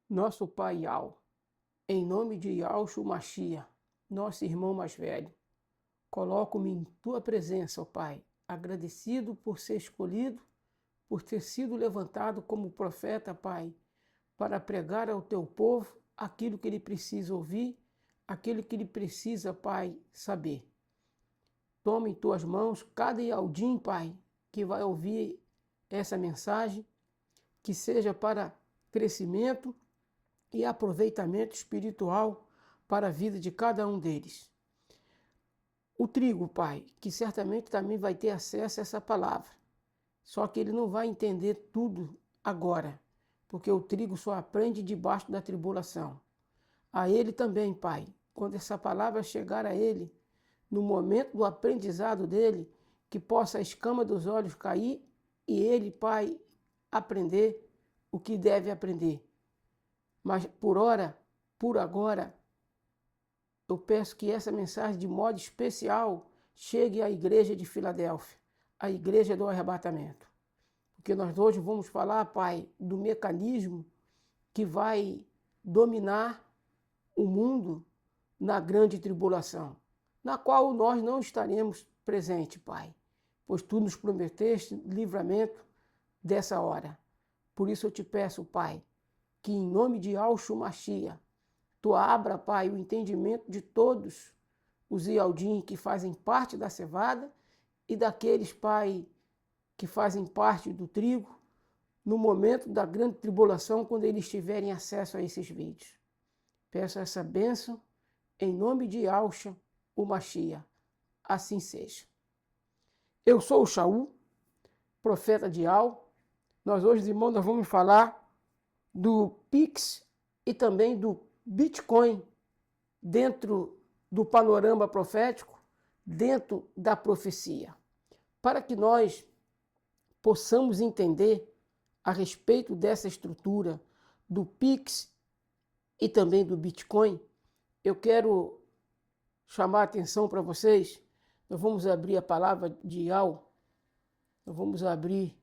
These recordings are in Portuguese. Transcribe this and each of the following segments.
Nosso Pai Yau, em nome de Yahshua Mashiach, nosso irmão mais velho, coloco-me em tua presença, ó Pai, agradecido por ser escolhido, por ter sido levantado como profeta, Pai, para pregar ao teu povo aquilo que ele precisa ouvir, aquilo que ele precisa, Pai, saber. Toma em tuas mãos cada Yaldim, Pai, que vai ouvir essa mensagem, que seja para crescimento e aproveitamento espiritual para a vida de cada um deles. O trigo, Pai, que certamente também vai ter acesso a essa palavra, só que ele não vai entender tudo agora, porque o trigo só aprende debaixo da tribulação. A ele também, Pai, quando essa palavra chegar a ele, no momento do aprendizado dele, que possa a escama dos olhos cair e ele, Pai, aprender o que deve aprender. Mas por agora, eu peço que essa mensagem de modo especial chegue à igreja de Filadélfia, à igreja do arrebatamento. Porque nós hoje vamos falar, Pai, do mecanismo que vai dominar o mundo na grande tribulação, na qual nós não estaremos presentes, Pai, pois Tu nos prometeste livramento dessa hora. Por isso eu te peço, Pai, que em nome de Yahshua Mashiach, Tu abra, Pai, o entendimento de todos os Yaldim que fazem parte da cevada e daqueles, Pai, que fazem parte do trigo, no momento da grande tribulação, quando eles tiverem acesso a esses vídeos. Peço essa bênção em nome de Yahshua, o Mashiach. Assim seja. Eu sou o Shaul, profeta de Yau. Nós hoje, irmãos, nós vamos falar do Pix e também do Bitcoin dentro do panorama profético, dentro da profecia. Para que nós possamos entender a respeito dessa estrutura do Pix e também do Bitcoin, eu quero chamar a atenção para vocês. Nós vamos abrir a palavra de Yau, nós vamos abrir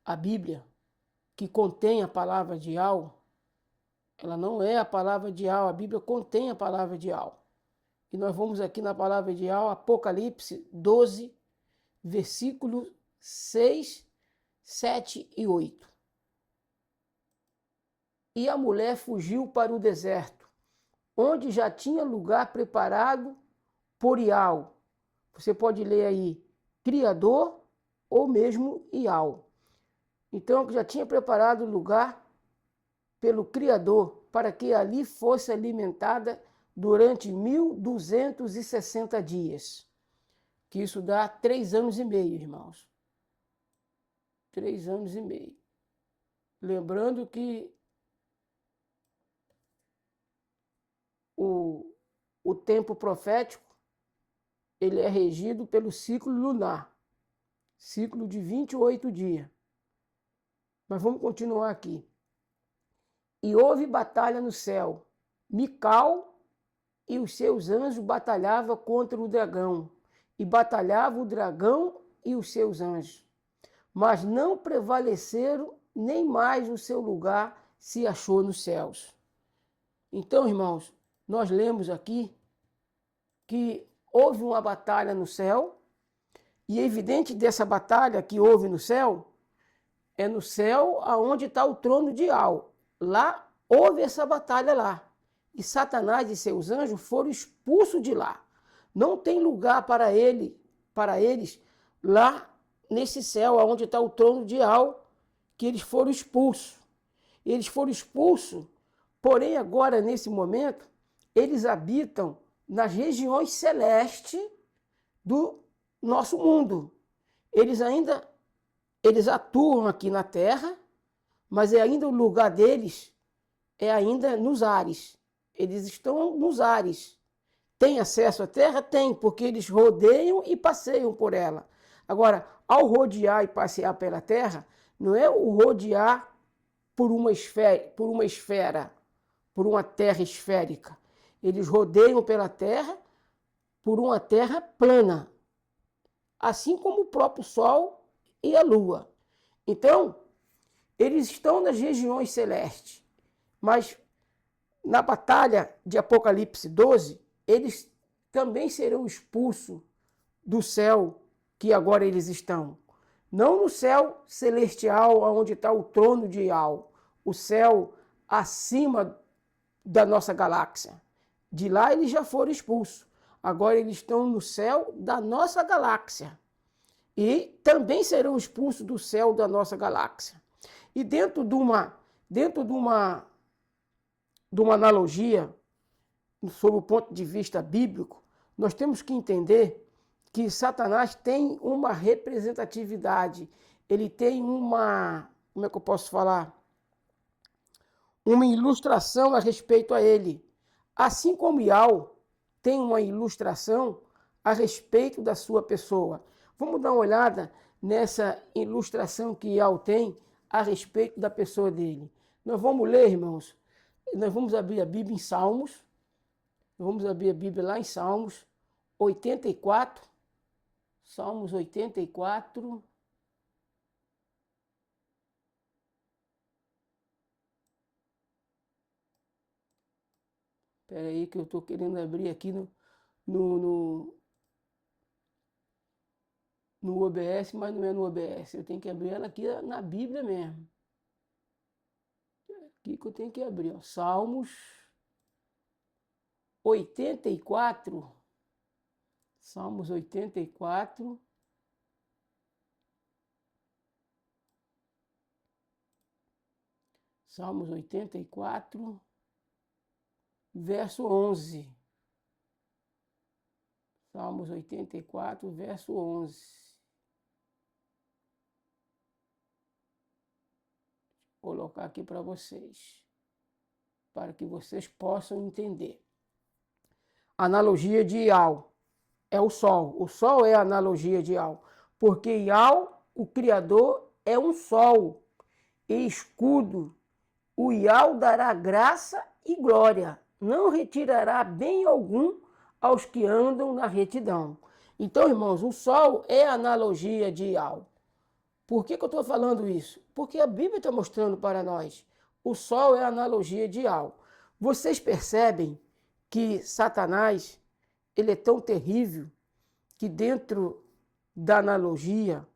a Bíblia, que contém a palavra de Yau. Ela não é a palavra de Yau, a Bíblia contém a palavra de Yau. E nós vamos aqui na palavra de Yau, Apocalipse 12, versículos 6, 7 e 8. E a mulher fugiu para o deserto, onde já tinha lugar preparado por Yau. Você pode ler aí, Criador ou mesmo Yau. Então, já tinha preparado lugar pelo Criador para que ali fosse alimentada durante 1260 dias. Que isso dá 3 anos e meio, irmãos. 3 anos e meio. Lembrando que o tempo profético, ele é regido pelo ciclo lunar, ciclo de 28 dias. Mas vamos continuar aqui. E houve batalha no céu. Mical e os seus anjos batalhavam contra o dragão. E batalhava o dragão e os seus anjos. Mas não prevaleceram, nem mais o seu lugar se achou nos céus. Então, irmãos, nós lemos aqui que houve uma batalha no céu, e é evidente dessa batalha que houve no céu, é no céu aonde está o trono de Yau. Lá houve essa batalha lá. E Satanás e seus anjos foram expulsos de lá. Não tem lugar para eles lá nesse céu aonde está o trono de Yau, que eles foram expulsos. Eles foram expulsos, porém agora nesse momento, eles habitam nas regiões celestes do nosso mundo. Eles atuam aqui na terra, mas ainda o lugar deles é ainda nos ares. Eles estão nos ares. Tem acesso à terra? Tem, porque eles rodeiam e passeiam por ela. Agora, ao rodear e passear pela terra, não é o rodear por uma esfera, por uma terra esférica. Eles rodeiam pela terra por uma terra plana, assim como o próprio Sol e a Lua. Então, eles estão nas regiões celestes. Mas na batalha de Apocalipse 12, eles também serão expulsos do céu que agora eles estão. Não no céu celestial, onde está o trono de Ial, o céu acima da nossa galáxia. De lá eles já foram expulsos. Agora eles estão no céu da nossa galáxia. E também serão expulsos do céu da nossa galáxia. E dentro de uma analogia, sob o ponto de vista bíblico, nós temos que entender que Satanás tem uma representatividade, ele tem uma, como é que eu posso falar? Uma ilustração a respeito a ele. Assim como Ial tem uma ilustração a respeito da sua pessoa. Vamos dar uma olhada nessa ilustração que Ial tem a respeito da pessoa dele. Nós vamos ler, irmãos, nós vamos abrir a Bíblia em Salmos, vamos abrir a Bíblia lá em Salmos 84, Salmos 84. Espera aí que eu estou querendo abrir aqui no OBS, mas não é no OBS. Eu tenho que abrir ela aqui na Bíblia mesmo. Aqui que eu tenho que abrir, ó. Salmos 84. Salmos 84. Salmos 84, verso 11. Salmos 84, verso 11. Vou colocar aqui para vocês, para que vocês possam entender. Analogia de Ial é o sol. O sol é a analogia de Ial, porque Ial, o Criador, é um sol e escudo. O Ial dará graça e glória, não retirará bem algum aos que andam na retidão. Então, irmãos, o sol é a analogia de Ial. Por que eu estou falando isso? Porque a Bíblia está mostrando para nós. O sol é a analogia de Ial. Vocês percebem que Satanás, ele é tão terrível que dentro da analogia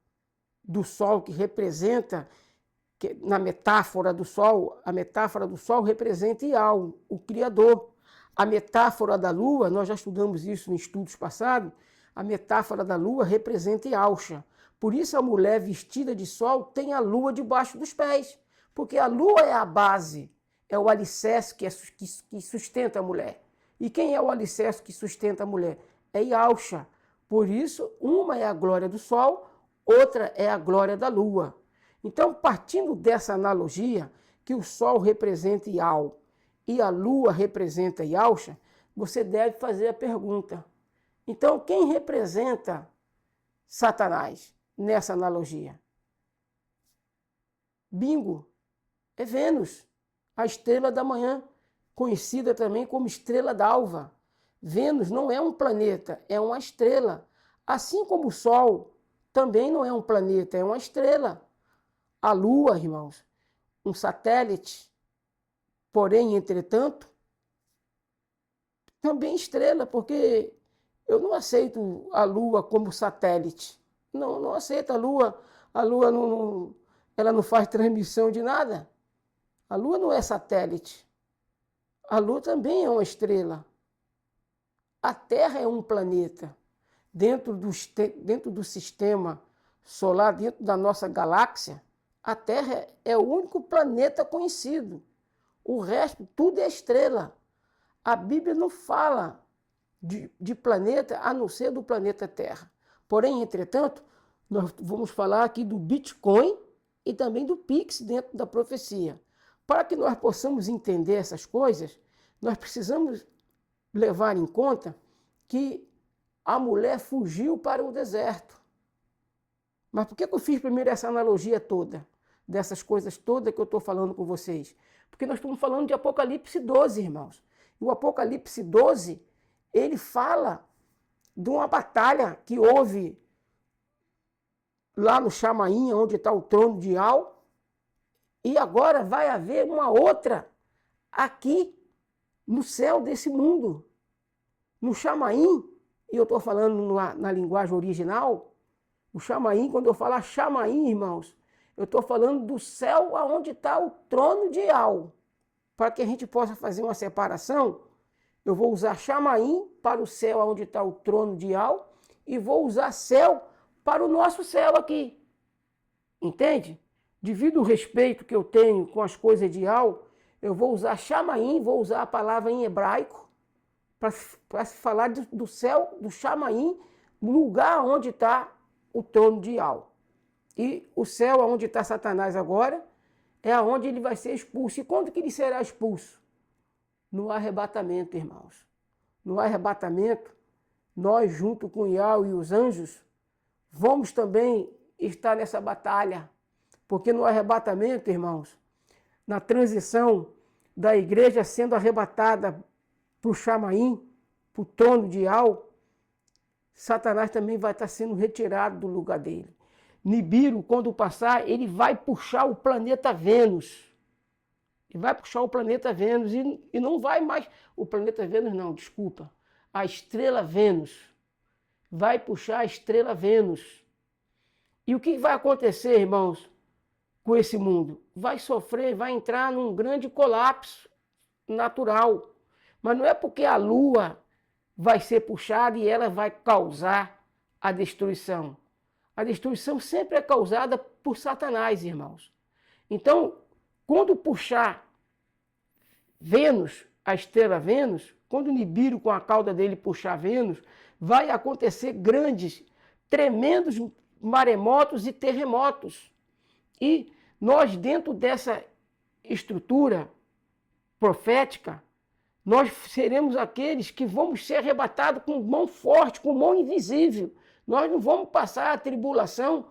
do sol que representa, que na metáfora do sol, a metáfora do sol representa Ial, o Criador. A metáfora da lua, nós já estudamos isso em estudos passados, a metáfora da lua representa Ialcha. Por isso a mulher vestida de sol tem a lua debaixo dos pés, porque a lua é a base, é o alicerce que sustenta a mulher. E quem é o alicerce que sustenta a mulher? É Ialcha. Por isso, uma é a glória do sol, outra é a glória da lua. Então, partindo dessa analogia, que o sol representa Ial e a lua representa Ialcha, você deve fazer a pergunta: então, quem representa Satanás nessa analogia? Bingo! É Vênus, a estrela da manhã, conhecida também como estrela d'alva. Vênus não é um planeta, é uma estrela. Assim como o Sol também não é um planeta, é uma estrela. A Lua, irmãos, um satélite, porém, entretanto, também estrela, porque eu não aceito a Lua como satélite. Não aceito a Lua. A Lua ela não faz transmissão de nada. A Lua não é satélite. A Lua também é uma estrela. A Terra é um planeta. Dentro do sistema solar, dentro da nossa galáxia, a Terra é o único planeta conhecido. O resto, tudo é estrela. A Bíblia não fala de planeta a não ser do planeta Terra. Porém, entretanto, nós vamos falar aqui do Bitcoin e também do Pix dentro da profecia. Para que nós possamos entender essas coisas, nós precisamos levar em conta que a mulher fugiu para o deserto. Mas por que eu fiz primeiro essa analogia toda? Dessas coisas todas que eu estou falando com vocês? Porque nós estamos falando de Apocalipse 12, irmãos. E o Apocalipse 12, ele fala de uma batalha que houve lá no Chamainha, onde está o trono de Ial, e agora vai haver uma outra aqui no céu desse mundo. No Chamaim, e eu estou falando na linguagem original, o Chamaim, quando eu falar Chamaim, irmãos, eu estou falando do céu aonde está o trono de Al. Para que a gente possa fazer uma separação, eu vou usar Chamaim para o céu onde está o trono de Al e vou usar céu para o nosso céu aqui. Entende? Devido ao respeito que eu tenho com as coisas de Al, eu vou usar Chamaim, vou usar a palavra em hebraico para falar do céu, do Chamaim, no lugar onde está o trono de Al. E o céu onde está Satanás agora é onde ele vai ser expulso. E quando que ele será expulso? No arrebatamento, irmãos. No arrebatamento, nós, junto com Ial e os anjos, vamos também estar nessa batalha. Porque no arrebatamento, irmãos, na transição da igreja sendo arrebatada para o Chamaim, para o trono de Ial, Satanás também vai estar sendo retirado do lugar dele. Nibiru, quando passar, ele vai puxar o planeta Vênus. Ele vai puxar o planeta Vênus e não vai mais... O planeta Vênus não, desculpa. A estrela Vênus. Vai puxar a estrela Vênus. E o que vai acontecer, irmãos, com esse mundo? Vai sofrer, vai entrar num grande colapso natural. Mas não é porque a Lua vai ser puxada e ela vai causar a destruição. A destruição sempre é causada por Satanás, irmãos. Então, quando puxar Vênus, a estrela Vênus, quando Nibiru com a cauda dele puxar Vênus, vai acontecer grandes, tremendos maremotos e terremotos. E nós, dentro dessa estrutura profética, nós seremos aqueles que vamos ser arrebatados com mão forte, com mão invisível. Nós não vamos passar a tribulação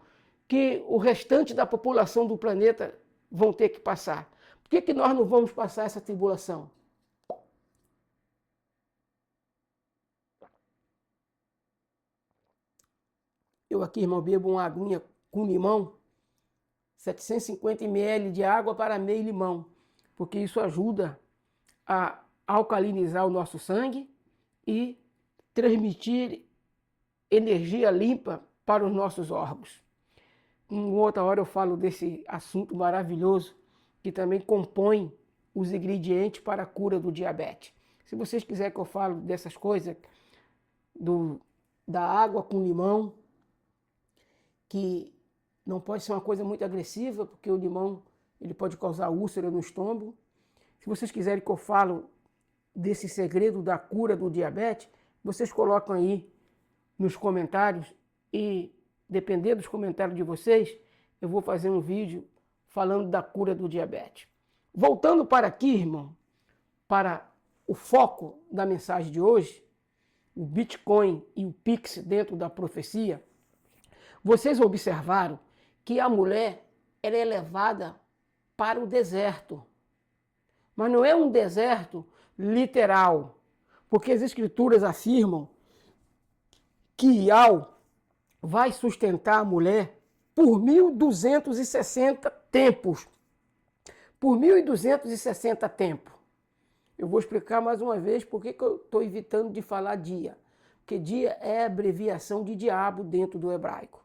que o restante da população do planeta vão ter que passar. Por que nós não vamos passar essa tribulação? Eu aqui, irmão, bebo uma aguinha com limão, 750 ml de água para meio limão, porque isso ajuda a alcalinizar o nosso sangue e transmitir energia limpa para os nossos órgãos. Em outra hora eu falo desse assunto maravilhoso que também compõe os ingredientes para a cura do diabetes. Se vocês quiserem que eu fale dessas coisas, da água com limão, que não pode ser uma coisa muito agressiva, porque o limão ele pode causar úlcera no estômago. Se vocês quiserem que eu falo desse segredo da cura do diabetes, vocês colocam aí nos comentários e, dependendo dos comentários de vocês, eu vou fazer um vídeo falando da cura do diabetes. Voltando para aqui, irmão, para o foco da mensagem de hoje, o Bitcoin e o Pix dentro da profecia, vocês observaram que a mulher ela é levada para o deserto. Mas não é um deserto literal, porque as escrituras afirmam que Ial vai sustentar a mulher por 1260 tempos. Por 1260 tempos. Eu vou explicar mais uma vez por que eu estou evitando de falar dia. Porque dia é a abreviação de diabo dentro do hebraico.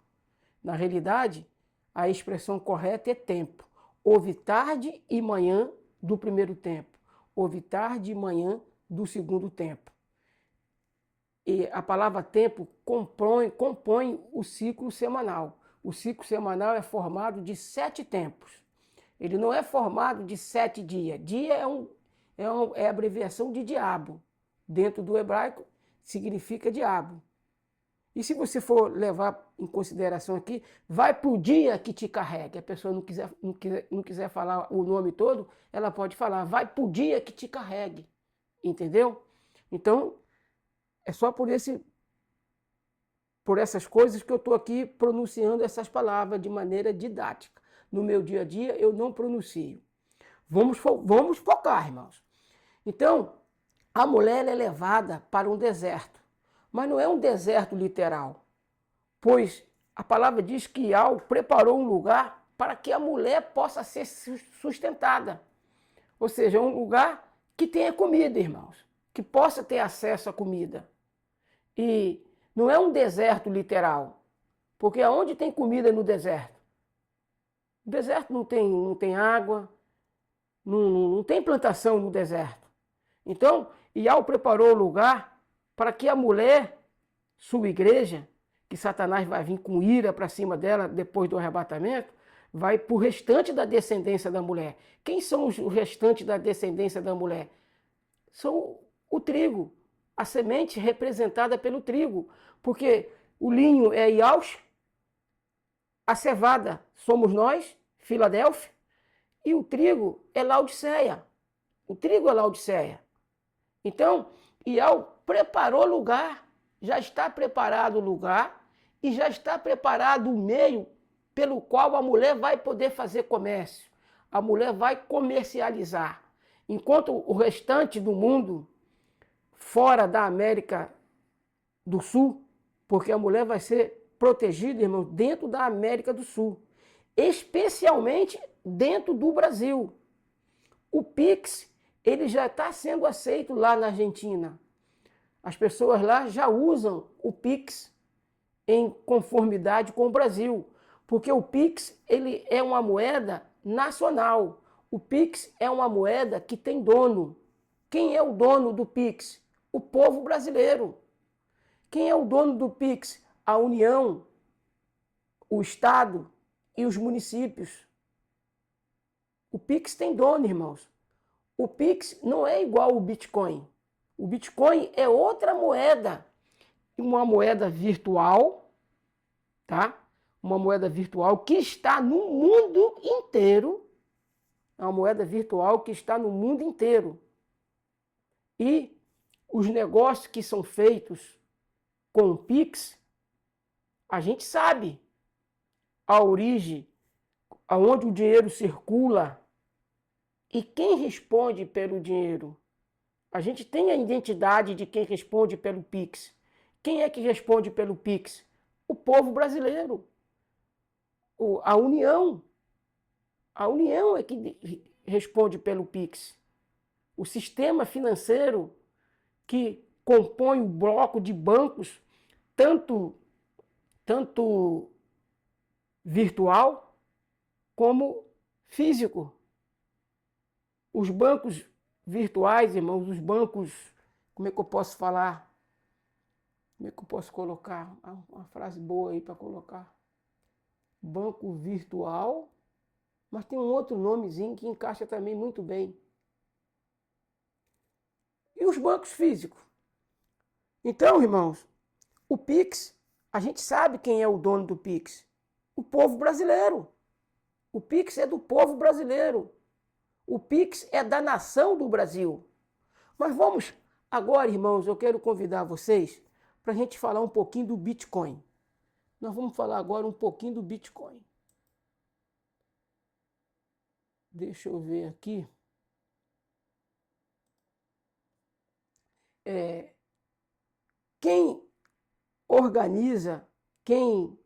Na realidade, a expressão correta é tempo. Houve tarde e manhã do primeiro tempo. Houve tarde e manhã do segundo tempo. E a palavra tempo compõe o ciclo semanal. O ciclo semanal é formado de 7 tempos. Ele não é formado de 7 dias. Dia é a abreviação de diabo. Dentro do hebraico, significa diabo. E se você for levar em consideração aqui, vai para o dia que te carrega. A pessoa não quiser falar o nome todo, ela pode falar, vai para o dia que te carregue. Entendeu? Então, é só por essas coisas que eu estou aqui pronunciando essas palavras de maneira didática. No meu dia a dia, eu não pronuncio. Vamos focar, irmãos. Então, a mulher é levada para um deserto. Mas não é um deserto literal, pois a palavra diz que Ial preparou um lugar para que a mulher possa ser sustentada. Ou seja, um lugar que tenha comida, irmãos, que possa ter acesso à comida. E não é um deserto literal, porque aonde tem comida no deserto? O deserto não tem água, não tem plantação no deserto. Então, Iau preparou o lugar para que a mulher, sua igreja, que Satanás vai vir com ira para cima dela depois do arrebatamento, vai para o restante da descendência da mulher. Quem são os restantes da descendência da mulher? São o trigo, a semente representada pelo trigo, porque o linho é Iaush, a cevada somos nós, Filadélfia, e o trigo é Laodiceia. O trigo é Laodiceia. Então, Iau preparou o lugar, já está preparado o lugar e já está preparado o meio pelo qual a mulher vai poder fazer comércio. A mulher vai comercializar. Enquanto o restante do mundo, fora da América do Sul, porque a mulher vai ser protegida, irmão, dentro da América do Sul, especialmente dentro do Brasil. O Pix, ele já está sendo aceito lá na Argentina. As pessoas lá já usam o Pix em conformidade com o Brasil, porque o Pix, ele é uma moeda nacional. O Pix é uma moeda que tem dono. Quem é o dono do Pix? O povo brasileiro. Quem é o dono do Pix? A União, o Estado e os municípios. O Pix tem dono, irmãos. O Pix não é igual ao Bitcoin. O Bitcoin é outra moeda, uma moeda virtual, tá? Uma moeda virtual que está no mundo inteiro. É uma moeda virtual que está no mundo inteiro. E os negócios que são feitos com o Pix, a gente sabe a origem, aonde o dinheiro circula e quem responde pelo dinheiro. A gente tem a identidade de quem responde pelo Pix. Quem é que responde pelo Pix? O povo brasileiro. A União. A União é que responde pelo Pix. O sistema financeiro que compõe o bloco de bancos, tanto virtual como físico. Os bancos virtuais, irmãos, os bancos, como é que eu posso falar? Como é que eu posso colocar? Uma frase boa aí para colocar. Banco virtual, mas tem um outro nomezinho que encaixa também muito bem. E os bancos físicos? Então, irmãos, o Pix, a gente sabe quem é o dono do Pix. O povo brasileiro. O Pix é do povo brasileiro. O Pix é da nação do Brasil. Mas vamos agora, irmãos, eu quero convidar vocês para a gente falar um pouquinho do Bitcoin. Nós vamos falar agora um pouquinho do Bitcoin. Deixa eu ver aqui. Quem organiza, quem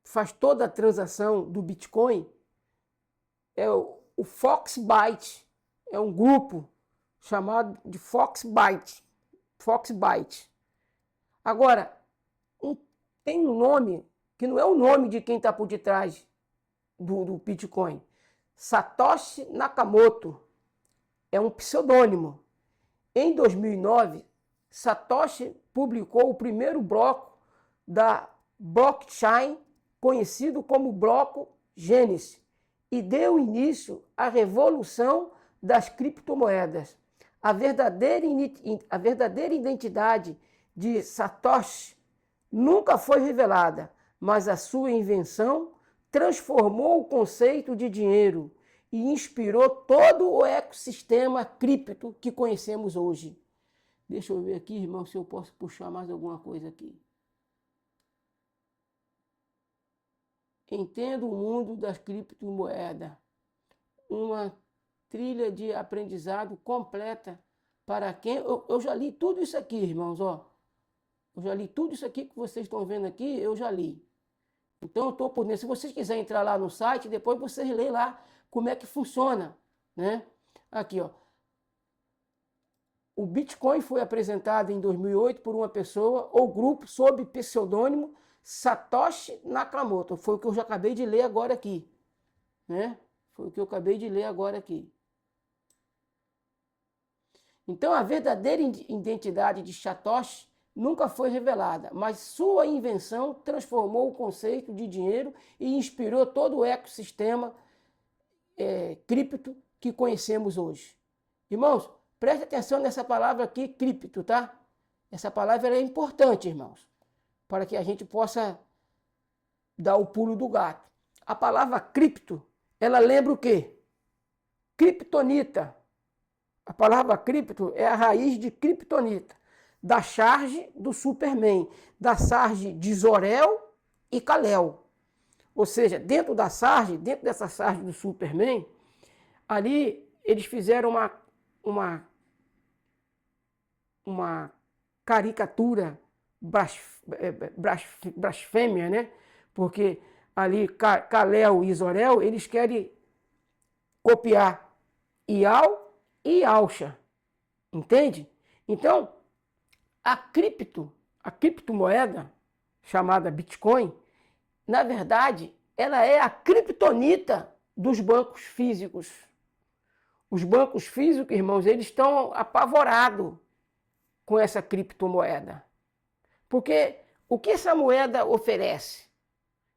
faz toda a transação do Bitcoin é o Foxbyte. É um grupo chamado de Foxbyte. Agora, tem um nome que não é o nome de quem está por detrás do Bitcoin. Satoshi Nakamoto é um pseudônimo. Em 2009, Satoshi publicou o primeiro bloco da blockchain, conhecido como bloco Gênesis, e deu início à revolução das criptomoedas. A verdadeira identidade de Satoshi nunca foi revelada, mas a sua invenção transformou o conceito de dinheiro e inspirou todo o ecossistema cripto que conhecemos hoje. Deixa eu ver aqui, irmão, se eu posso puxar mais alguma coisa aqui. Entenda o mundo das criptomoedas. Uma trilha de aprendizado completa para quem... Eu já li tudo isso aqui, irmãos, ó. Eu já li tudo isso aqui que vocês estão vendo aqui, eu já li. Então eu estou por dentro. Se vocês quiserem entrar lá no site, depois vocês lêem lá como é que funciona, né? Aqui, ó. O Bitcoin foi apresentado em 2008 por uma pessoa ou grupo sob pseudônimo Satoshi Nakamoto. Foi o que eu já acabei de ler agora aqui, né? Foi o que eu acabei de ler agora aqui. Então, a verdadeira identidade de Satoshi nunca foi revelada, mas sua invenção transformou o conceito de dinheiro e inspirou todo o ecossistema cripto que conhecemos hoje. Irmãos, preste atenção nessa palavra aqui, cripto, tá? Essa palavra é importante, irmãos, para que a gente possa dar o pulo do gato. A palavra cripto, ela lembra o quê? Kryptonita. A palavra cripto é a raiz de kryptonita, da charge do Superman, da charge de Zor-El e Kal-El. Ou seja, dentro dessa charge do Superman, ali eles fizeram uma caricatura blasfêmia, né? Porque ali Kal-El e Zor-El, eles querem copiar Ial e Alcha, entende? Então, a criptomoeda, chamada Bitcoin, na verdade, ela é a criptonita dos bancos físicos. Os bancos físicos, irmãos, eles estão apavorados com essa criptomoeda. Porque o que essa moeda oferece?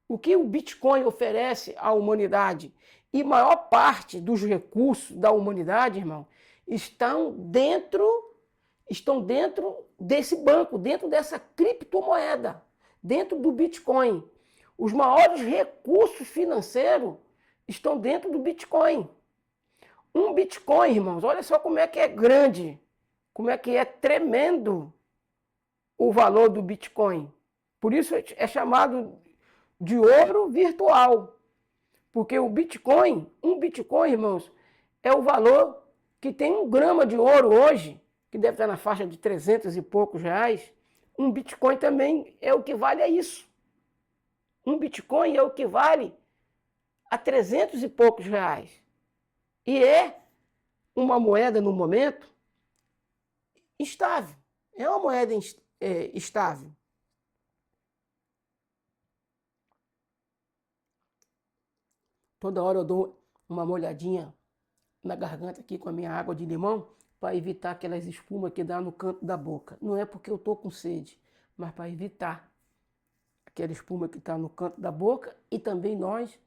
O que o Bitcoin oferece à humanidade? E maior parte dos recursos da humanidade, irmão, estão dentro desse banco, dentro dessa criptomoeda, dentro do Bitcoin. Os maiores recursos financeiros estão dentro do Bitcoin. Um Bitcoin, irmãos, olha só como é que é grande, como é que é tremendo o valor do Bitcoin. Por isso é chamado de ouro virtual. Porque um Bitcoin, irmãos, é o valor que tem 1 grama de ouro hoje, que deve estar na faixa de 300 e poucos reais. Um Bitcoin também é o que vale a isso. Um Bitcoin é o que vale a 300 e poucos reais. E é uma moeda, no momento, estável. É uma moeda estável. Toda hora eu dou uma molhadinha na garganta aqui com a minha água de limão para evitar aquelas espumas que dá no canto da boca. Não é porque eu estou com sede, mas para evitar aquela espuma que está no canto da boca. E também nós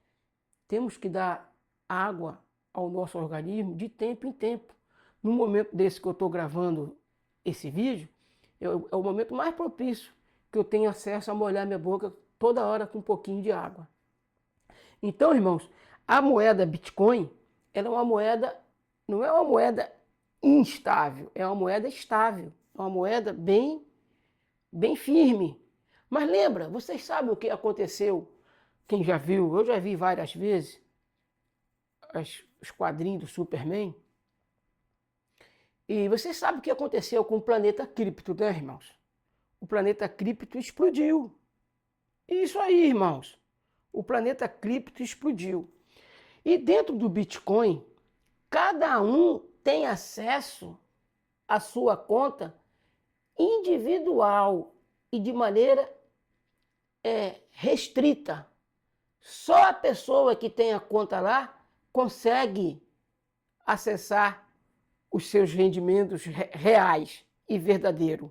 temos que dar água ao nosso organismo de tempo em tempo. No momento desse que eu estou gravando esse vídeo, é o momento mais propício que eu tenho acesso a molhar minha boca toda hora com um pouquinho de água. Então, irmãos, a moeda Bitcoin, ela é uma moeda, não é uma moeda instável, é uma moeda estável, é uma moeda bem firme. Mas lembra, vocês sabem o que aconteceu? Quem já viu, eu já vi várias vezes, os quadrinhos do Superman. E vocês sabem o que aconteceu com o planeta Krypton, né, irmãos? O planeta Krypton explodiu. Isso aí, irmãos. O planeta Krypton explodiu. E dentro do Bitcoin, cada um tem acesso à sua conta individual e de maneira restrita. Só a pessoa que tem a conta lá consegue acessar os seus rendimentos reais e verdadeiros.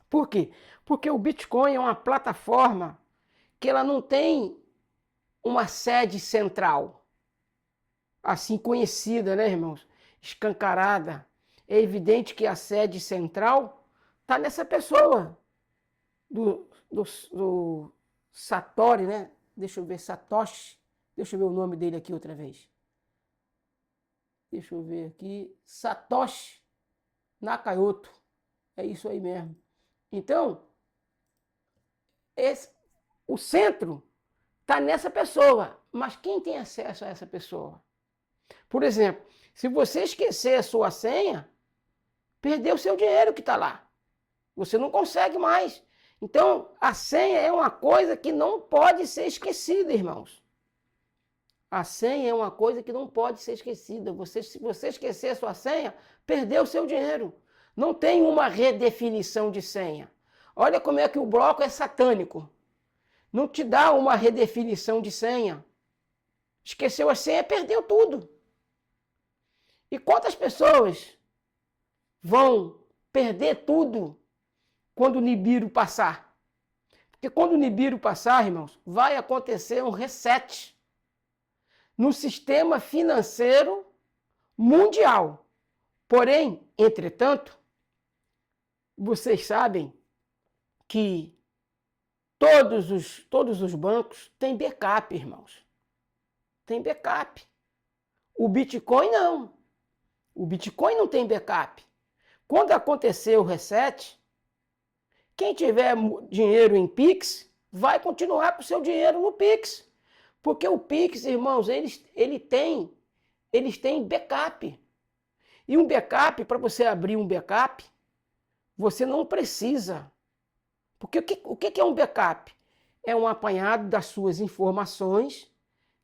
Por quê? Porque o Bitcoin é uma plataforma que ela não tem uma sede central, assim conhecida, né, irmãos? Escancarada. É evidente que a sede central está nessa pessoa, do Satori, né? Deixa eu ver, Satoshi. Deixa eu ver o nome dele aqui outra vez. Deixa eu ver aqui. Satoshi Nakamoto. É isso aí mesmo. Então, o centro está nessa pessoa. Mas quem tem acesso a essa pessoa? Por exemplo, se você esquecer a sua senha, perdeu o seu dinheiro que está lá. Você não consegue mais. Então, a senha é uma coisa que não pode ser esquecida, irmãos. A senha é uma coisa que não pode ser esquecida. Se você esquecer a sua senha, perdeu o seu dinheiro. Não tem uma redefinição de senha. Olha como é que o bloco é satânico. Não te dá uma redefinição de senha. Esqueceu a senha, perdeu tudo. E quantas pessoas vão perder tudo quando o Nibiru passar? Porque quando o Nibiru passar, irmãos, vai acontecer um reset no sistema financeiro mundial. Porém, entretanto, vocês sabem que todos os bancos têm backup, irmãos. Tem backup. O Bitcoin não. O Bitcoin não tem backup. Quando acontecer o reset, quem tiver dinheiro em Pix, vai continuar com o seu dinheiro no Pix. Porque o Pix, irmãos, eles têm backup. E um backup, para você abrir um backup, você não precisa. Porque o que é um backup? É um apanhado das suas informações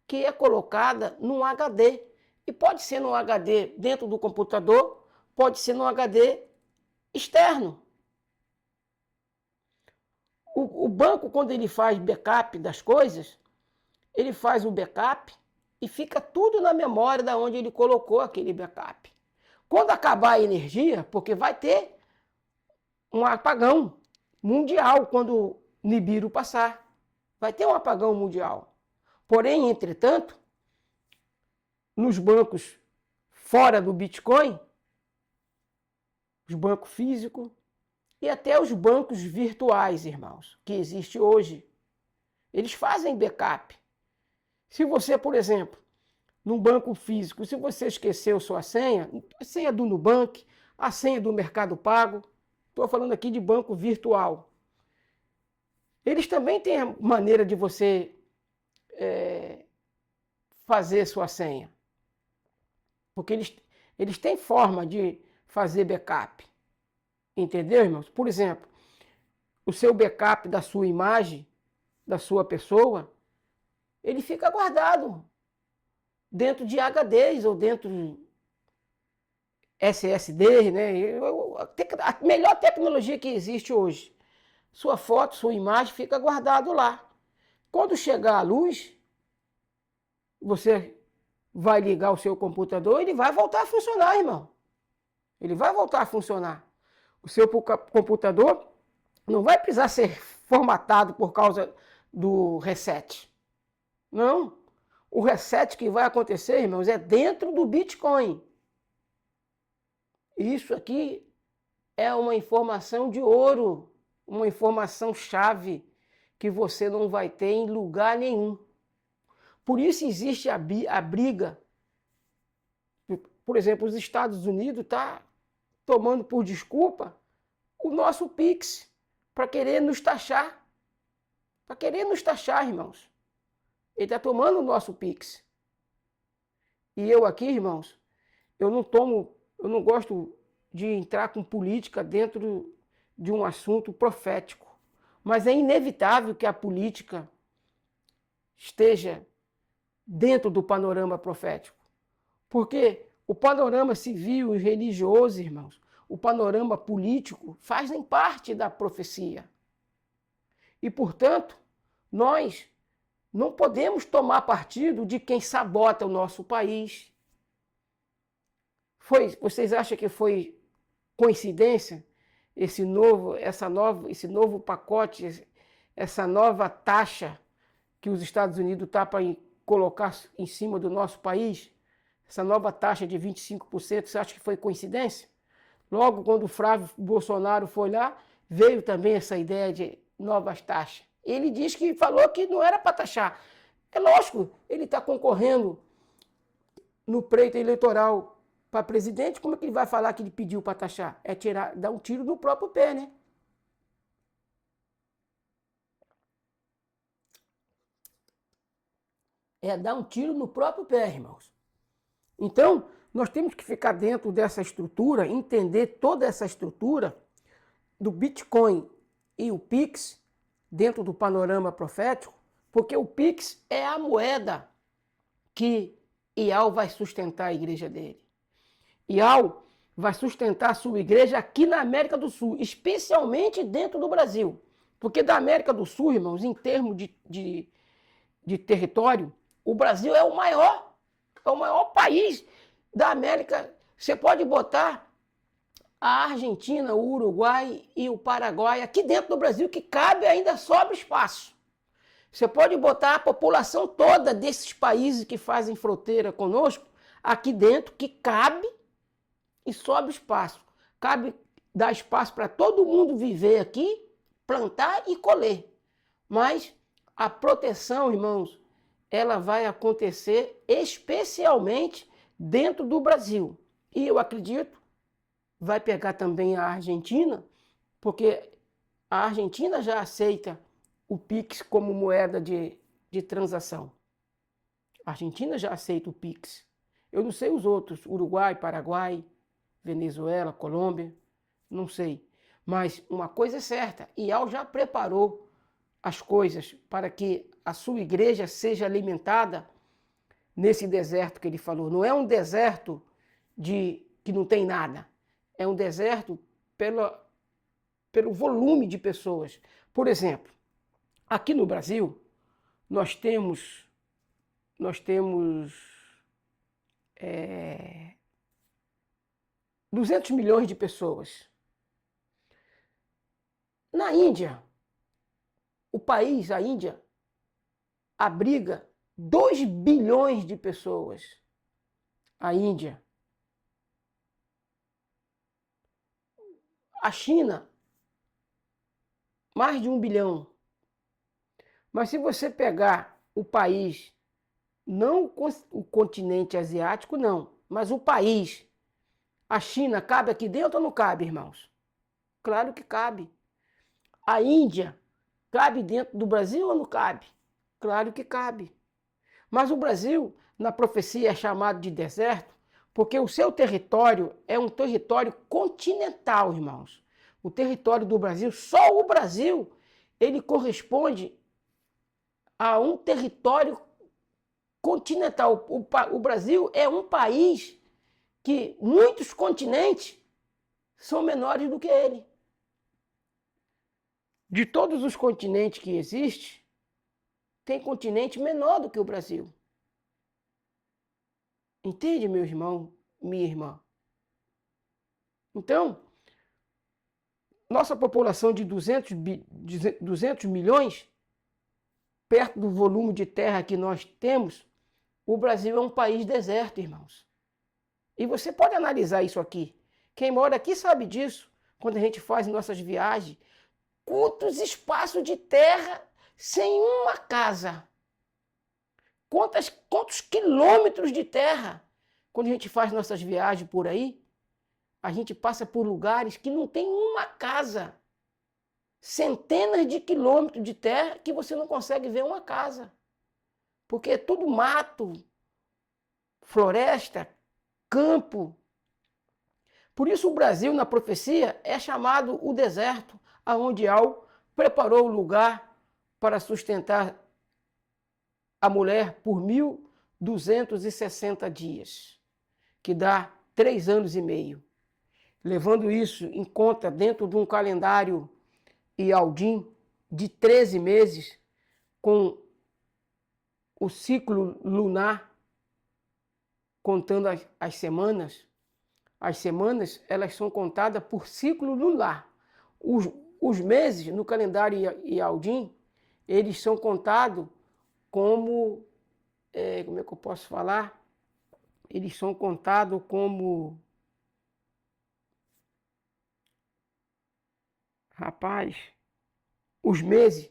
que é colocada num HD. E pode ser num HD dentro do computador, pode ser num HD externo. O banco, quando ele faz backup das coisas, ele faz o backup e fica tudo na memória da onde ele colocou aquele backup. Quando acabar a energia, porque vai ter um apagão mundial quando o Nibiru passar. Vai ter um apagão mundial. Porém, entretanto, nos bancos fora do Bitcoin, os bancos físicos e até os bancos virtuais, irmãos, que existem hoje, eles fazem backup. Se você, por exemplo, num banco físico, se você esqueceu sua senha, a senha do Nubank, a senha do Mercado Pago, estou falando aqui de banco virtual. Eles também têm a maneira de você fazer sua senha. Porque eles têm forma de fazer backup. Entendeu, irmãos? Por exemplo, o seu backup da sua imagem, da sua pessoa, ele fica guardado dentro de HDs ou dentro de SSD, né? A melhor tecnologia que existe hoje. Sua foto, sua imagem fica guardado lá. Quando chegar a luz, você vai ligar o seu computador, ele vai voltar a funcionar, irmão. Ele vai voltar a funcionar. O seu computador não vai precisar ser formatado por causa do reset. Não. O reset que vai acontecer, irmãos, é dentro do Bitcoin. Isso aqui é uma informação de ouro, uma informação chave que você não vai ter em lugar nenhum. Por isso existe a briga. Por exemplo, os Estados Unidos estão tomando por desculpa o nosso Pix para querer nos taxar. Para querer nos taxar, irmãos. Ele está tomando o nosso Pix. E eu aqui, irmãos, eu não gosto de entrar com política dentro de um assunto profético. Mas é inevitável que a política esteja dentro do panorama profético. Porque o panorama civil e religioso, irmãos, o panorama político fazem parte da profecia. E, portanto, nós não podemos tomar partido de quem sabota o nosso país. Vocês acham que foi coincidência esse novo pacote, essa nova taxa que os Estados Unidos está para colocar em cima do nosso país? Essa nova taxa de 25%, você acha que foi coincidência? Logo, quando o Flávio Bolsonaro foi lá, veio também essa ideia de novas taxas. Ele falou que não era para taxar. É lógico, ele está concorrendo no pleito eleitoral para presidente, como é que ele vai falar que ele pediu para taxar? É dar um tiro no próprio pé, né? É dar um tiro no próprio pé, irmãos. Então, nós temos que ficar dentro dessa estrutura, entender toda essa estrutura do Bitcoin e o Pix dentro do panorama profético, porque o Pix é a moeda que Ial vai sustentar a igreja dele. Ial vai sustentar a sua igreja aqui na América do Sul, especialmente dentro do Brasil. Porque da América do Sul, irmãos, em termos de território, o Brasil é o maior país da América. Você pode botar a Argentina, o Uruguai e o Paraguai aqui dentro do Brasil, que cabe, ainda sobra espaço. Você pode botar a população toda desses países que fazem fronteira conosco aqui dentro, que cabe e sobra espaço. Cabe dar espaço para todo mundo viver aqui, plantar e colher. Mas a proteção, irmãos, ela vai acontecer especialmente dentro do Brasil. E eu acredito, vai pegar também a Argentina, porque a Argentina já aceita o Pix como moeda de transação. A Argentina já aceita o Pix. Eu não sei os outros, Uruguai, Paraguai, Venezuela, Colômbia, não sei. Mas uma coisa é certa, Ial já preparou as coisas para que a sua igreja seja alimentada nesse deserto que ele falou. Não é um deserto que não tem nada. É um deserto pelo volume de pessoas. Por exemplo, aqui no Brasil, nós temos 200 milhões de pessoas. Na Índia, a Índia, abriga 2 bilhões de pessoas. A Índia. A China, mais de 1 bilhão. Mas se você pegar o país, não o continente asiático, não, mas o país, a China cabe aqui dentro ou não cabe, irmãos? Claro que cabe. A Índia cabe dentro do Brasil ou não cabe? Claro que cabe. Mas o Brasil, na profecia, é chamado de deserto porque o seu território é um território continental, irmãos. O território do Brasil, só o Brasil, ele corresponde a um território continental. O Brasil é um país que muitos continentes são menores do que ele. De todos os continentes que existem, tem continente menor do que o Brasil. Entende, meu irmão, minha irmã? Então, nossa população de 200 milhões, perto do volume de terra que nós temos, o Brasil é um país deserto, irmãos. E você pode analisar isso aqui. Quem mora aqui sabe disso. Quando a gente faz nossas viagens, quantos espaços de terra sem uma casa? Quantos quilômetros de terra? Quando a gente faz nossas viagens por aí, a gente passa por lugares que não tem uma casa. Centenas de quilômetros de terra que você não consegue ver uma casa. Porque é tudo mato, floresta, campo. Por isso o Brasil, na profecia, é chamado o deserto, aonde Al preparou o lugar para sustentar a mulher por 1.260 dias, que dá 3 anos e meio. Levando isso em conta dentro de um calendário Ialdim de 13 meses, com o ciclo lunar contando as semanas. As semanas, elas são contadas por ciclo lunar. Os meses no calendário Ialdim, eles são contados como é que eu posso falar? Eles são contados como... Rapaz, os meses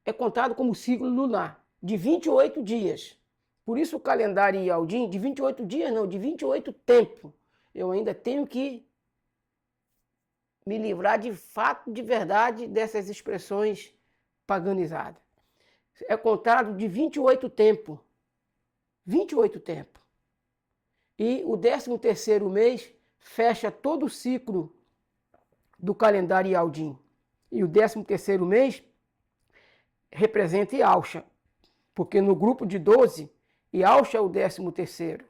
é contado como ciclo lunar, de 28 dias. Por isso o calendário Ialdim, de 28 dias não, de 28 tempos. Eu ainda tenho que me livrar de fato, de verdade, dessas expressões paganizadas. É contado de 28 tempos. 28 tempos. E o 13º mês fecha todo o ciclo do calendário Ialdim. E o 13º mês representa Ialcha, porque no grupo de 12 Yaush é o 13º.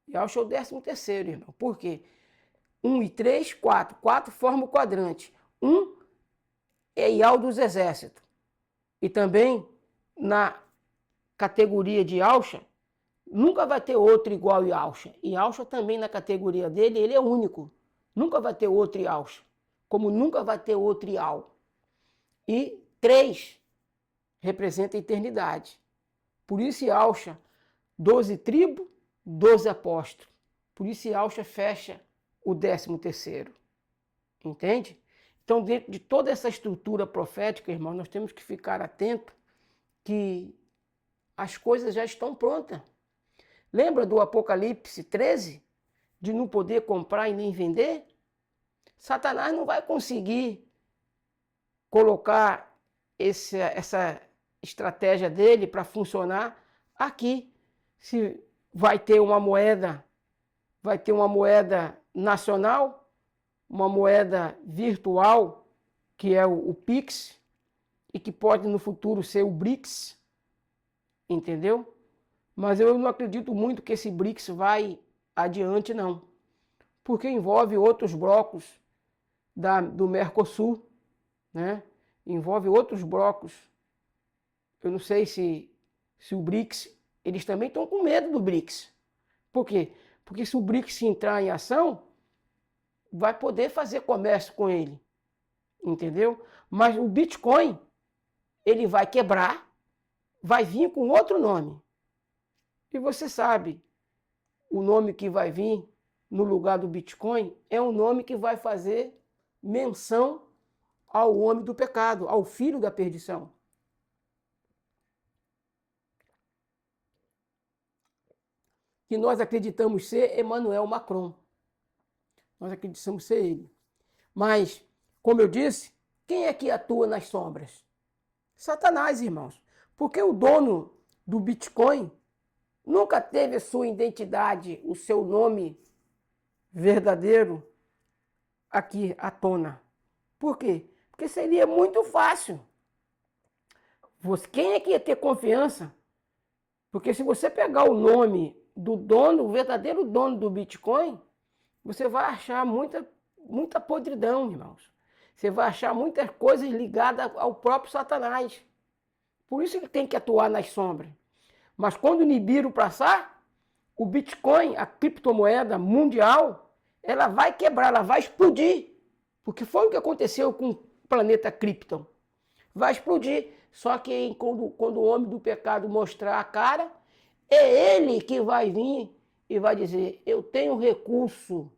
Yaush é o 13º, irmão. Por quê? 1 e 3, 4. 4 forma o quadrante. 1 é Ial dos exércitos. E também na categoria de Yaush, nunca vai ter outro igual a Yaush. E Yaush também na categoria dele, ele é único. Nunca vai ter outro Yaush. Como nunca vai ter outro Ial. E 3 representa a eternidade. Por isso Yaush, 12 tribos, 12 apóstolos. Por isso Yaush fecha o 13º. Entende? Então, dentro de toda essa estrutura profética, irmão, nós temos que ficar atento que as coisas já estão prontas. Lembra do Apocalipse 13? De não poder comprar e nem vender? Satanás não vai conseguir colocar essa estratégia dele para funcionar aqui. Se vai ter uma moeda nacional, uma moeda virtual, que é o Pix, e que pode no futuro ser o BRICS, entendeu? Mas eu não acredito muito que esse BRICS vai adiante, não. Porque envolve outros blocos do Mercosul, né? Envolve outros blocos. Eu não sei se o BRICS, eles também estão com medo do BRICS. Por quê? Porque se o BRICS entrar em ação, vai poder fazer comércio com ele, entendeu? Mas o Bitcoin, ele vai quebrar, vai vir com outro nome. E você sabe, o nome que vai vir no lugar do Bitcoin é um nome que vai fazer menção ao homem do pecado, ao filho da perdição. Que nós acreditamos ser Emmanuel Macron. Nós acreditamos ser ele. Mas, como eu disse, quem é que atua nas sombras? Satanás, irmãos. Porque o dono do Bitcoin nunca teve a sua identidade, o seu nome verdadeiro aqui à tona. Por quê? Porque seria muito fácil. Quem é que ia ter confiança? Porque se você pegar o nome do dono, o verdadeiro dono do Bitcoin, você vai achar muita podridão, irmãos. Você vai achar muitas coisas ligadas ao próprio Satanás. Por isso que tem que atuar nas sombras. Mas quando o Nibiru passar, o Bitcoin, a criptomoeda mundial, ela vai quebrar, ela vai explodir. Porque foi o que aconteceu com o planeta Krypton. Vai explodir. Só que quando o homem do pecado mostrar a cara, é ele que vai vir e vai dizer, eu tenho recurso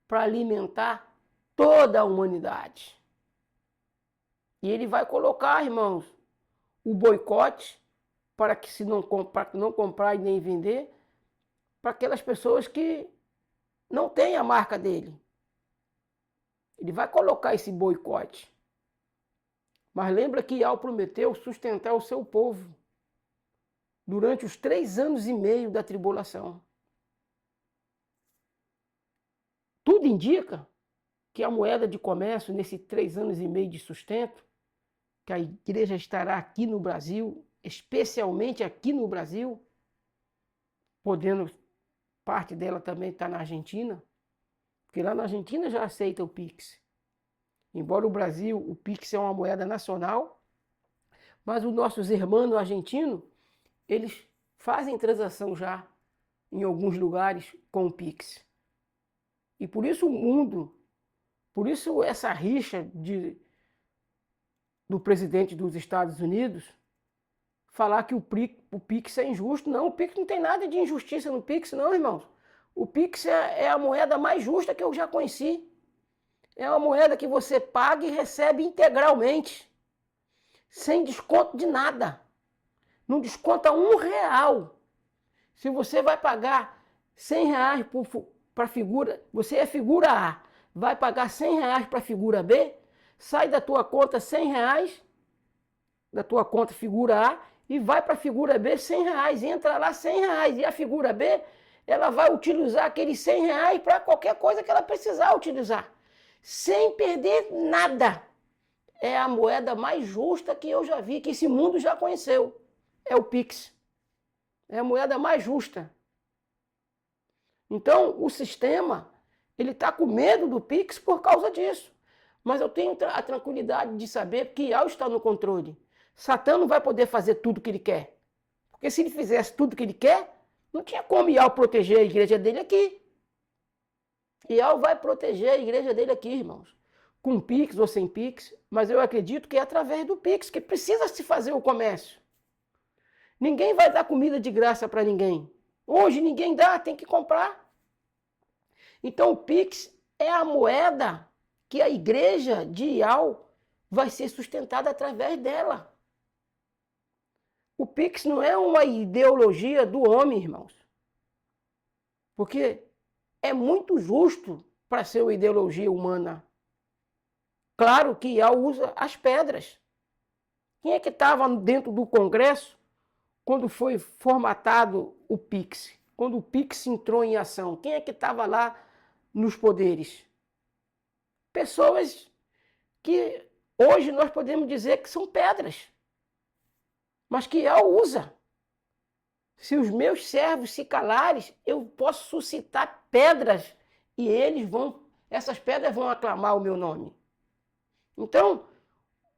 para alimentar toda a humanidade. E ele vai colocar, irmãos, o boicote para que se não comprar e nem vender, para aquelas pessoas que não têm a marca dele. Ele vai colocar esse boicote. Mas lembra que Ial prometeu sustentar o seu povo durante os 3 anos e meio da tribulação. Tudo indica que a moeda de comércio, nesses 3 anos e meio de sustento, que a igreja estará aqui no Brasil, especialmente aqui no Brasil, podendo parte dela também estar na Argentina, porque lá na Argentina já aceita o Pix. Embora o Brasil, o Pix é uma moeda nacional, mas os nossos irmãos argentinos, eles fazem transação já em alguns lugares com o Pix. E por isso o mundo, por isso essa rixa do presidente dos Estados Unidos, falar que o Pix é injusto. Não, o Pix não tem nada de injustiça no Pix, não, irmãos. O Pix é a moeda mais justa que eu já conheci. É uma moeda que você paga e recebe integralmente, sem desconto de nada. Não desconta R$1. Se você vai pagar R$100 para figura, você é figura A, vai pagar R$100 para figura B, sai da tua conta R$100, da tua conta figura A, e vai para a figura B R$100, entra lá R$100, e a figura B, ela vai utilizar aqueles R$100 para qualquer coisa que ela precisar utilizar, sem perder nada. É a moeda mais justa que eu já vi, que esse mundo já conheceu. é o Pix. É a moeda mais justa. Então, o sistema, ele está com medo do Pix por causa disso. Mas eu tenho a tranquilidade de saber que Yahweh está no controle. Satã não vai poder fazer tudo o que ele quer. Porque se ele fizesse tudo o que ele quer, não tinha como Yahweh proteger a igreja dele aqui. Yahweh vai proteger a igreja dele aqui, irmãos. Com Pix ou sem Pix, mas eu acredito que é através do Pix que precisa se fazer o comércio. Ninguém vai dar comida de graça para ninguém. Hoje ninguém dá, tem que comprar. Então o Pix é a moeda que a igreja de Yahweh vai ser sustentada através dela. O Pix não é uma ideologia do homem, irmãos. Porque é muito justo para ser uma ideologia humana. Claro que Yahweh usa as pedras. Quem é que estava dentro do Congresso quando foi formatado o Pix? Quando o Pix entrou em ação? Quem é que estava lá nos poderes? Pessoas que hoje nós podemos dizer que são pedras, mas que Yahweh usa. Se os meus servos se calarem, eu posso suscitar pedras e essas pedras vão aclamar o meu nome. Então,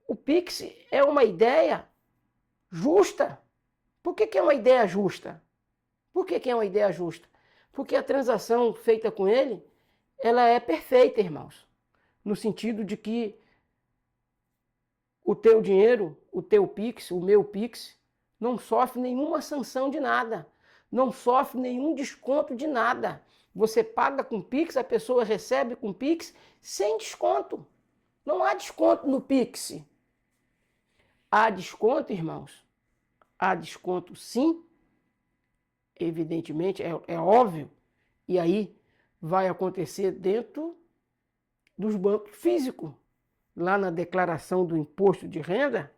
o Pix é uma ideia justa. Por que é uma ideia justa? Por que é uma ideia justa? Porque a transação feita com ele, ela é perfeita, irmãos. No sentido de que o teu dinheiro, o teu Pix, o meu Pix, não sofre nenhuma sanção de nada. Não sofre nenhum desconto de nada. Você paga com Pix, a pessoa recebe com Pix sem desconto. Não há desconto no Pix. Há desconto, irmãos? Há desconto sim, evidentemente, é óbvio. E aí vai acontecer dentro dos bancos físicos. Lá na declaração do imposto de renda,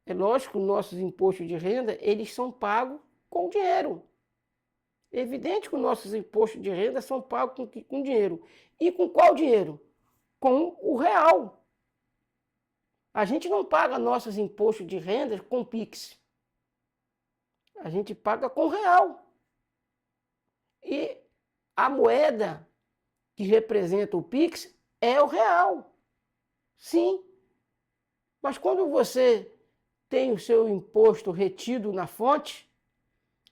é lógico que os nossos impostos de renda, eles são pagos com dinheiro. É evidente que os nossos impostos de renda são pagos com dinheiro. E com qual dinheiro? Com o real. A gente não paga nossos impostos de renda com Pix. A gente paga com real. E a moeda que representa o Pix é o real. Sim. Mas quando você tem o seu imposto retido na fonte,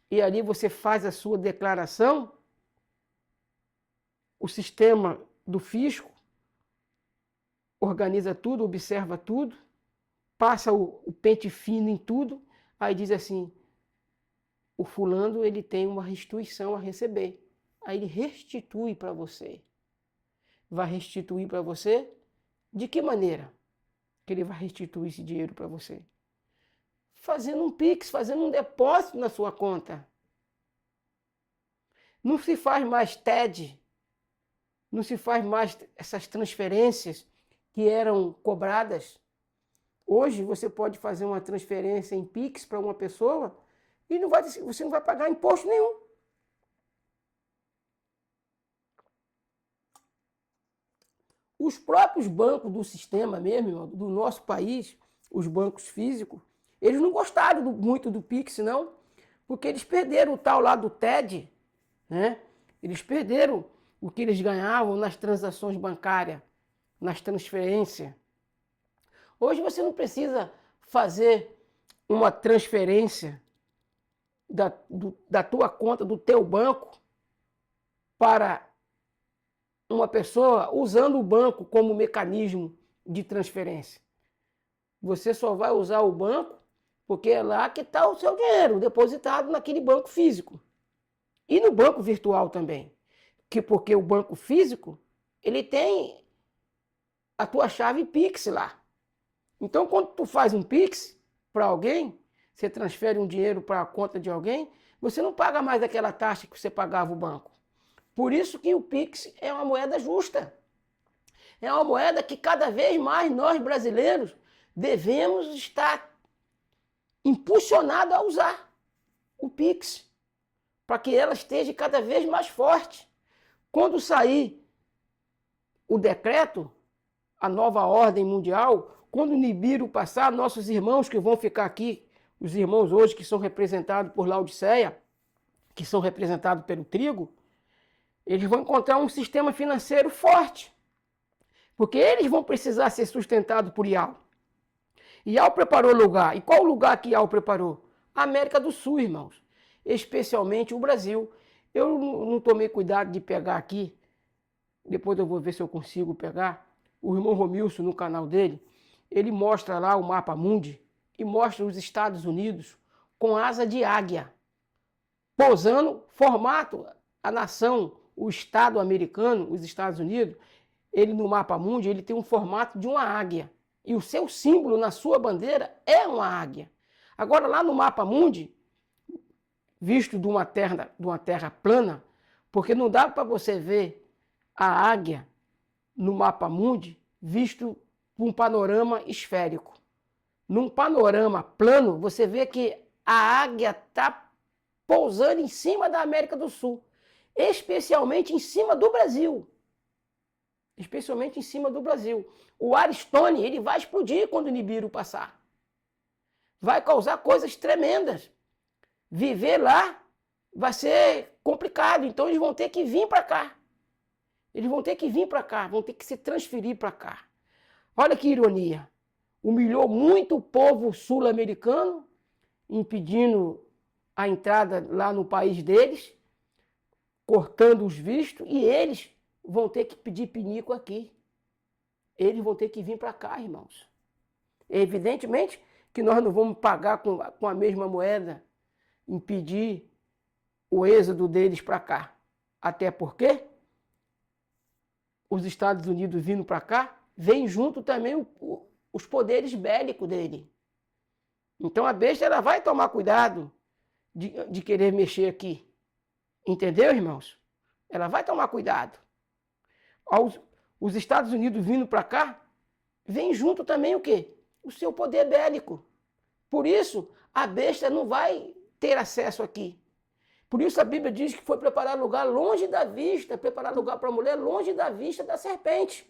e ali você faz a sua declaração, o sistema do fisco organiza tudo, observa tudo, passa o pente fino em tudo, aí diz assim, o fulano ele tem uma restituição a receber. Aí ele restitui para você. Vai restituir para você? De que maneira que ele vai restituir esse dinheiro para você? Fazendo um Pix, fazendo um depósito na sua conta. Não se faz mais TED, não se faz mais essas transferências que eram cobradas. Hoje você pode fazer uma transferência em Pix para uma pessoa e você não vai pagar imposto nenhum. Os próprios bancos do sistema mesmo, do nosso país, os bancos físicos, eles não gostaram muito do Pix, não, porque eles perderam o tal lá do TED, né? Eles perderam o que eles ganhavam nas transações bancárias, nas transferências. Hoje você não precisa fazer uma transferência da tua conta, do teu banco, para uma pessoa usando o banco como mecanismo de transferência. Você só vai usar o banco porque é lá que está o seu dinheiro depositado naquele banco físico. E no banco virtual também. Porque o banco físico, ele tem a tua chave Pix lá. Então, quando tu faz um Pix para alguém, você transfere um dinheiro para a conta de alguém, você não paga mais aquela taxa que você pagava o banco. Por isso que o Pix é uma moeda justa. É uma moeda que cada vez mais nós brasileiros devemos estar impulsionados a usar o Pix, para que ela esteja cada vez mais forte. Quando sair o decreto, a nova ordem mundial, quando o Nibiru passar, nossos irmãos que vão ficar aqui os irmãos hoje que são representados por Laodiceia, que são representados pelo trigo, eles vão encontrar um sistema financeiro forte, porque eles vão precisar ser sustentados por Iau. Iau preparou lugar. E qual lugar que Iau preparou? A América do Sul, irmãos. Especialmente o Brasil. Eu não tomei cuidado de pegar aqui. Depois eu vou ver se eu consigo pegar. O irmão Romilson, no canal dele, ele mostra lá o mapa mundi e mostra os Estados Unidos com asa de águia, pousando, formato, a nação, o Estado americano, os Estados Unidos, ele no mapa mundi, ele tem um formato de uma águia. E o seu símbolo na sua bandeira é uma águia. Agora lá no mapa mundi, visto de uma terra plana, porque não dá para você ver a águia no mapa mundi visto por um panorama esférico. Num panorama plano, você vê que a águia está pousando em cima da América do Sul, especialmente em cima do Brasil. Especialmente em cima do Brasil. O Aristone, ele vai explodir quando o Nibiru passar. Vai causar coisas tremendas. Viver lá vai ser complicado, então eles vão ter que vir para cá. Eles vão ter que vir para cá, vão ter que se transferir para cá. Olha que ironia. Humilhou muito o povo sul-americano, impedindo a entrada lá no país deles, cortando os vistos, e eles vão ter que pedir pinico aqui. Eles vão ter que vir para cá, irmãos. Evidentemente que nós não vamos pagar com a mesma moeda, impedir o êxodo deles para cá. Até porque os Estados Unidos vindo para cá, vem junto também os poderes bélicos dele. Então a besta ela vai tomar cuidado de querer mexer aqui. Entendeu, irmãos? Ela vai tomar cuidado. Os Estados Unidos vindo para cá, vem junto também o quê? O seu poder bélico. Por isso, a besta não vai ter acesso aqui. Por isso a Bíblia diz que foi preparar lugar longe da vista, preparar lugar para a mulher longe da vista da serpente.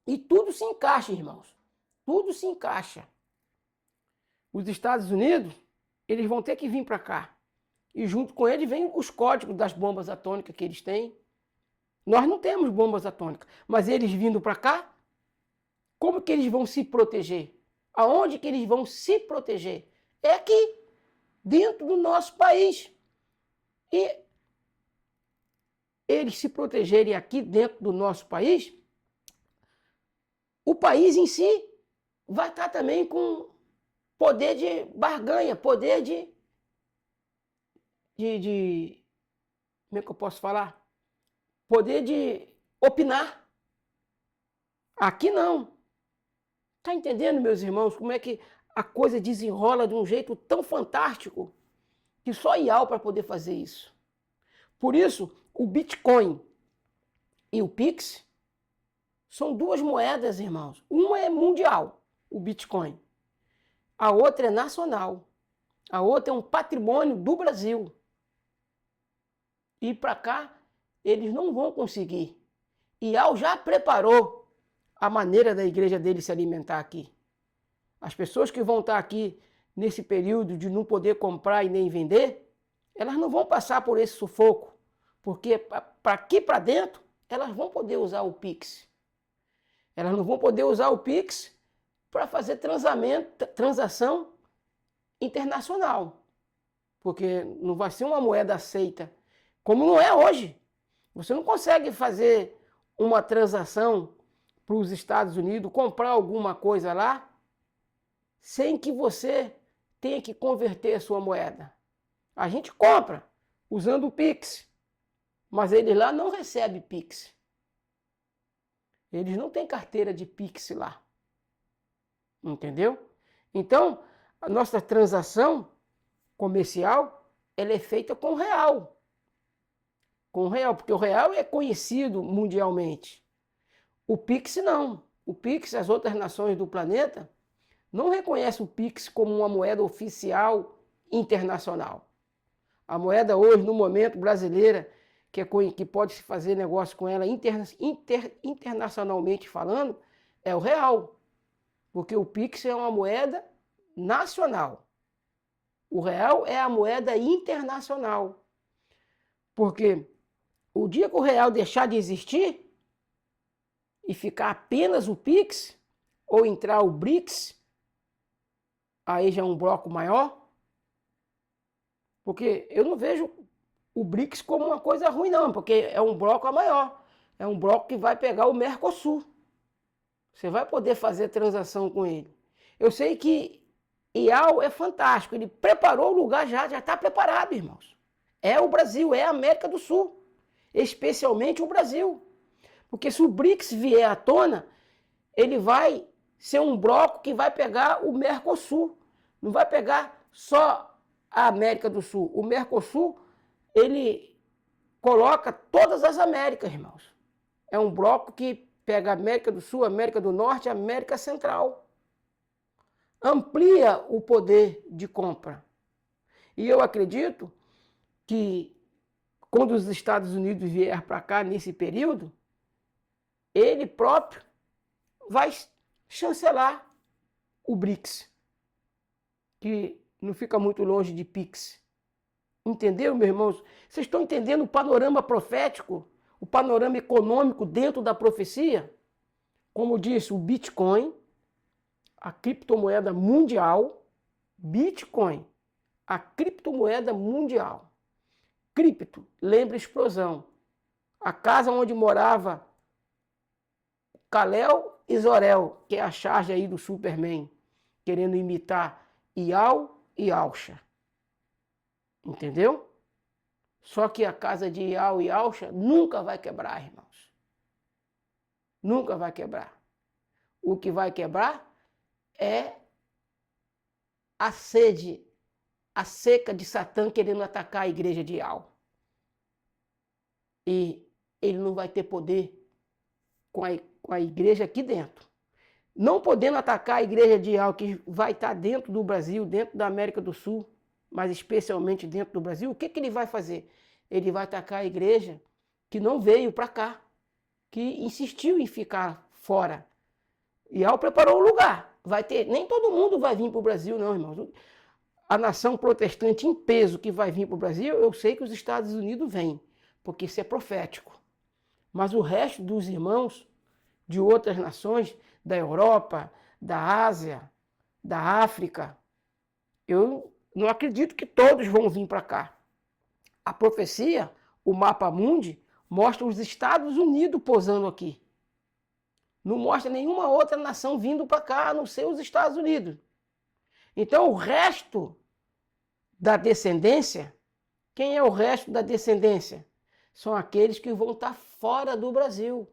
E tudo se encaixa, irmãos. Tudo se encaixa. Os Estados Unidos, eles vão ter que vir para cá. E junto com eles vem os códigos das bombas atômicas que eles têm. Nós não temos bombas atômicas, mas eles vindo para cá, como que eles vão se proteger? Aonde que eles vão se proteger? É aqui, dentro do nosso país. E eles se protegerem aqui dentro do nosso país, o país em si vai estar também com poder de barganha, poder de como é que eu posso falar? Poder de opinar. Aqui não. Está entendendo, meus irmãos, como é que a coisa desenrola de um jeito tão fantástico que só Iau para poder fazer isso. Por isso, o Bitcoin e o Pix são duas moedas, irmãos. Uma é mundial, o Bitcoin. A outra é nacional. A outra é um patrimônio do Brasil. E para cá, eles não vão conseguir. Iau já preparou a maneira da igreja dele se alimentar aqui. As pessoas que vão estar aqui nesse período de não poder comprar e nem vender, elas não vão passar por esse sufoco, porque para aqui para dentro, elas vão poder usar o Pix. Elas não vão poder usar o Pix para fazer transação internacional, porque não vai ser uma moeda aceita, como não é hoje. Você não consegue fazer uma transação para os Estados Unidos, comprar alguma coisa lá, sem que você tenha que converter a sua moeda. A gente compra usando o Pix, mas eles lá não recebem Pix. Eles não têm carteira de Pix lá. Entendeu? Então, a nossa transação comercial, ela é feita com real. Com real, porque o real é conhecido mundialmente. O Pix não. O Pix, as outras nações do planeta, não reconhecem o Pix como uma moeda oficial internacional. A moeda hoje, no momento, brasileira, que pode se fazer negócio com ela internacionalmente falando, É o real, porque o Pix é uma moeda nacional. O real é a moeda internacional. Porque o dia que o real deixar de existir e ficar apenas o Pix, ou entrar o BRICS, aí já é um bloco maior, porque eu não vejo o BRICS como uma coisa ruim não, porque é um bloco maior, é um bloco que vai pegar o Mercosul. Você vai poder fazer transação com ele. Eu sei que IAU é fantástico, ele preparou o lugar já está preparado, irmãos. É o Brasil, é a América do Sul, especialmente o Brasil. Porque se o BRICS vier à tona, ele vai ser um bloco que vai pegar o Mercosul. Não vai pegar só a América do Sul. O Mercosul, ele coloca todas as Américas, irmãos. É um bloco que pega a América do Sul, América do Norte e América Central. Amplia o poder de compra. E eu acredito que quando os Estados Unidos vier para cá nesse período, ele próprio vai chancelar o BRICS, que não fica muito longe de PIX. Entendeu, meus irmãos? Vocês estão entendendo o panorama profético, o panorama econômico dentro da profecia? Como disse, o Bitcoin, a criptomoeda mundial, Bitcoin, a criptomoeda mundial. Cripto, lembra explosão. A casa onde morava Kal-El e Zor-El, que é a charge aí do Superman, querendo imitar Ial e Alcha. Entendeu? Só que a casa de Ial e Alcha nunca vai quebrar, irmãos. Nunca vai quebrar. O que vai quebrar é a sede, a seca de Satã querendo atacar a igreja de Ial. E ele não vai ter poder com a igreja aqui dentro. Não podendo atacar a igreja de Ial, que vai estar dentro do Brasil, dentro da América do Sul, mas especialmente dentro do Brasil, o que ele vai fazer? Ele vai atacar a igreja que não veio para cá, que insistiu em ficar fora. Ial preparou um lugar. Vai ter, nem todo mundo vai vir para o Brasil, não, irmãos. A nação protestante em peso que vai vir para o Brasil, eu sei que os Estados Unidos vêm, porque isso é profético. Mas o resto dos irmãos de outras nações, da Europa, da Ásia, da África, eu não acredito que todos vão vir para cá. A profecia, o mapa mundi, mostra os Estados Unidos posando aqui. Não mostra nenhuma outra nação vindo para cá, a não ser os Estados Unidos. Então, o resto da descendência, quem é o resto da descendência? São aqueles que vão estar fora do Brasil.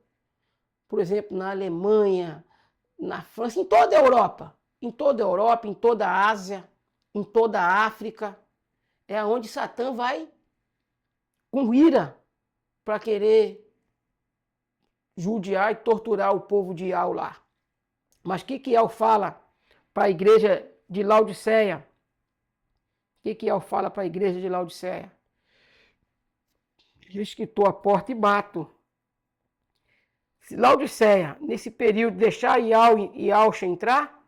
Por exemplo, na Alemanha, na França, em toda a Europa. Em toda a Europa, em toda a Ásia, em toda a África. É onde Satã vai com ira para querer judiar e torturar o povo de Ial lá. Mas o que Ial fala para a igreja de Laodiceia? O que Ial fala para a igreja de Laodiceia? Diz que estou à porta e bato. Se Laodiceia, nesse período, deixar Ial e Alcha entrar,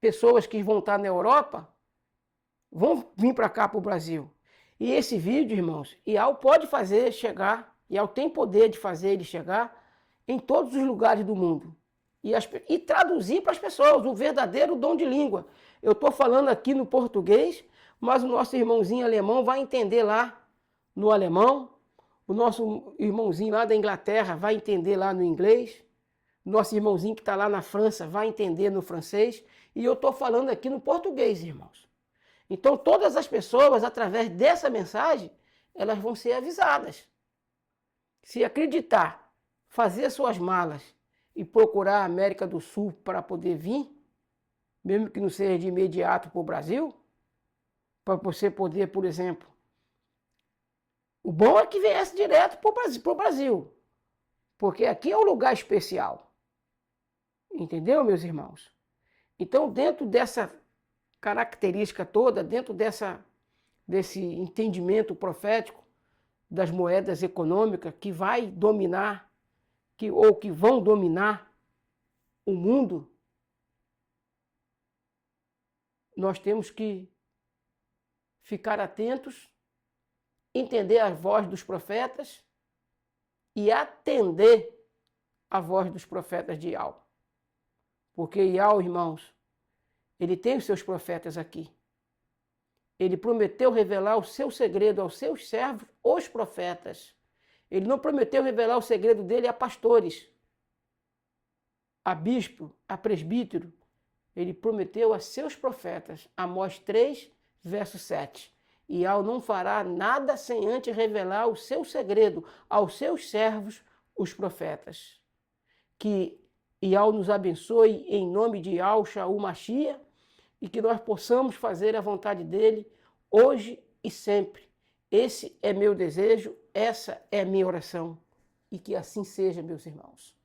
pessoas que vão estar na Europa, vão vir para cá, para o Brasil. E esse vídeo, irmãos, Ial pode fazer chegar, Ial tem poder de fazer ele chegar em todos os lugares do mundo. E traduzir para as pessoas o verdadeiro dom de língua. Eu estou falando aqui no português, mas o nosso irmãozinho alemão vai entender lá no alemão. O nosso irmãozinho lá da Inglaterra vai entender lá no inglês. Nosso irmãozinho que está lá na França vai entender no francês. E eu estou falando aqui no português, irmãos. Então, todas as pessoas, através dessa mensagem, elas vão ser avisadas. Se acreditar, fazer suas malas e procurar a América do Sul para poder vir, mesmo que não seja de imediato para o Brasil, para você poder, por exemplo, o bom é que viesse direto para o Brasil, porque aqui é um lugar especial. Entendeu, meus irmãos? Então, dentro dessa característica toda, dentro desse entendimento profético das moedas econômicas que vai dominar, que vão dominar o mundo, nós temos que ficar atentos, entender a voz dos profetas e atender a voz dos profetas de Ial. Porque Ial, irmãos, ele tem os seus profetas aqui. Ele prometeu revelar o seu segredo aos seus servos, os profetas. Ele não prometeu revelar o segredo dele a pastores, a bispo, a presbítero. Ele prometeu a seus profetas. Amós 3, verso 7. Ial não fará nada sem antes revelar o seu segredo aos seus servos, os profetas. Que Ial nos abençoe em nome de Yahshua HaMashiach e que nós possamos fazer a vontade dele hoje e sempre. Esse é meu desejo, essa é a minha oração. E que assim seja, meus irmãos.